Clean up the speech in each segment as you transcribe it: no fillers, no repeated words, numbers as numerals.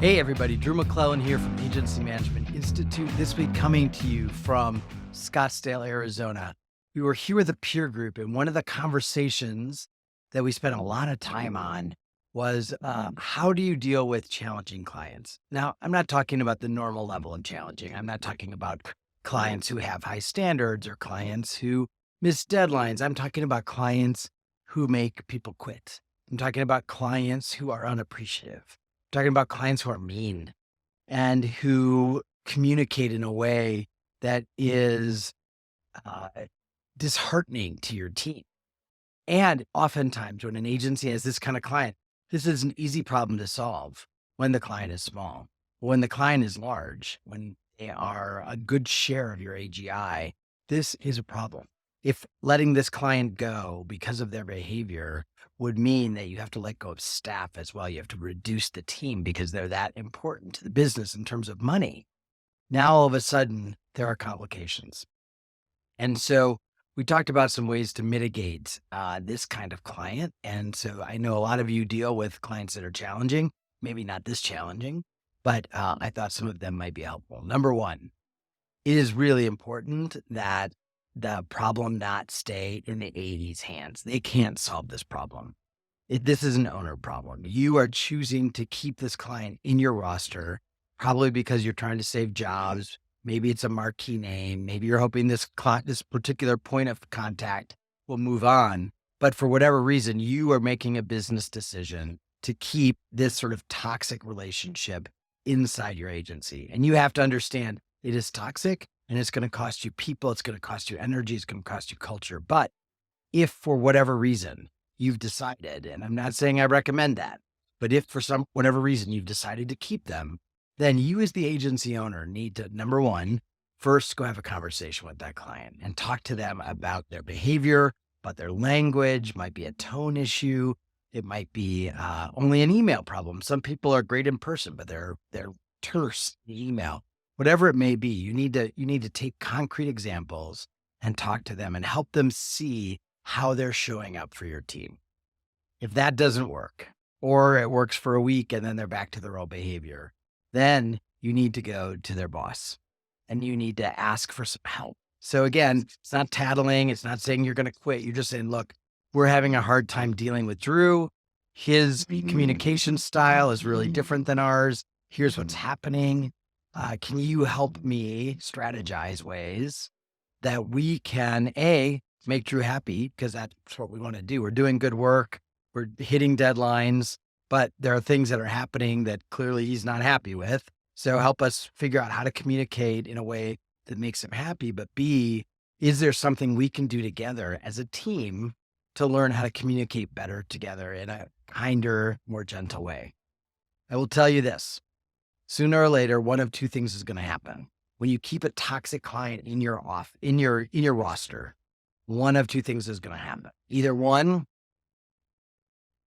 Hey everybody, Drew McClellan here from Agency Management Institute. This week coming to you from Scottsdale, Arizona. We were here with a peer group, and one of the conversations that we spent a lot of time on was how do you deal with challenging clients? Now, I'm not talking about the normal level of challenging. I'm not talking about clients who have high standards or clients who miss deadlines. I'm talking about clients who make people quit. I'm talking about clients who are unappreciative. Talking about clients who are mean and who communicate in a way that is uh, disheartening to your team. And oftentimes, when an agency has this kind of client, this is an easy problem to solve when the client is small. When the client is large, when they are a good share of your AGI, this is a problem. If letting this client go because of their behavior would mean that you have to let go of staff as well, you have to reduce the team because they're that important to the business in terms of money. Now, all of a sudden, there are complications. And so we talked about some ways to mitigate this kind of client. And so I know a lot of you deal with clients that are challenging, maybe not this challenging, but I thought some of them might be helpful. Number one, it is really important that the problem not stay in the AE's hands. They can't solve this problem. This is an owner problem. You are choosing to keep this client in your roster, probably because you're trying to save jobs. Maybe it's a marquee name. Maybe you're hoping this particular point of contact will move on. But for whatever reason, you are making a business decision to keep this sort of toxic relationship inside your agency. And you have to understand it is toxic and it's going to cost you people. It's going to cost you energy. It's going to cost you culture. But if for whatever reason you've decided, and I'm not saying I recommend that, but if for whatever reason you've decided to keep them, then you as the agency owner need to, number one, first go have a conversation with that client and talk to them about their behavior, about their language. Might be a tone issue. It might be only an email problem. Some people are great in person, but they're terse in the email. Whatever it may be, you need to take concrete examples and talk to them and help them see how they're showing up for your team. If that doesn't work, or it works for a week and then they're back to their old behavior, then you need to go to their boss and you need to ask for some help. So again, it's not tattling. It's not saying you're going to quit. You're just saying, look, we're having a hard time dealing with Drew. His communication style is really different than ours. Here's what's happening. Can you help me strategize ways that we can, make Drew happy? Because that's what we want to do. We're doing good work. We're hitting deadlines, but there are things that are happening that clearly he's not happy with. So help us figure out how to communicate in a way that makes him happy. But B, is there something we can do together as a team to learn how to communicate better together in a kinder, more gentle way? I will tell you this. Sooner or later, one of two things is going to happen. When you keep a toxic client in your roster, one of two things is going to happen. Either one,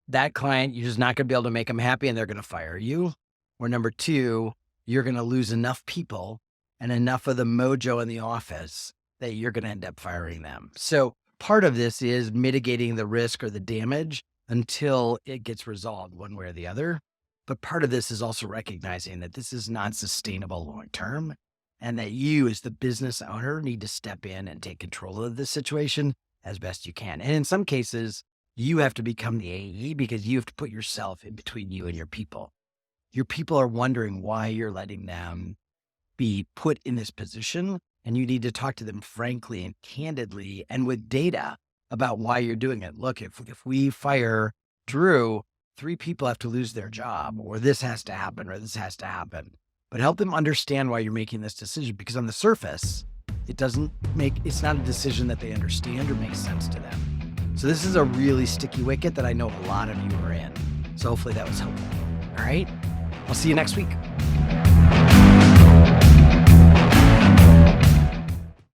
that client, you're just not going to be able to make them happy and they're going to fire you. Or number two, you're going to lose enough people and enough of the mojo in the office that you're going to end up firing them. So part of this is mitigating the risk or the damage until it gets resolved one way or the other. But part of this is also recognizing that this is not sustainable long-term and that you as the business owner need to step in and take control of the situation as best you can. And in some cases, you have to become the AE because you have to put yourself in between you and your people. Your people are wondering why you're letting them be put in this position, and you need to talk to them frankly and candidly and with data about why you're doing it. Look, if we fire Drew, 3 people have to lose their job, or this has to happen, or this has to happen. But help them understand why you're making this decision, because on the surface, it's not a decision that they understand or makes sense to them. So this is a really sticky wicket that I know a lot of you are in. So hopefully that was helpful. All right. I'll see you next week.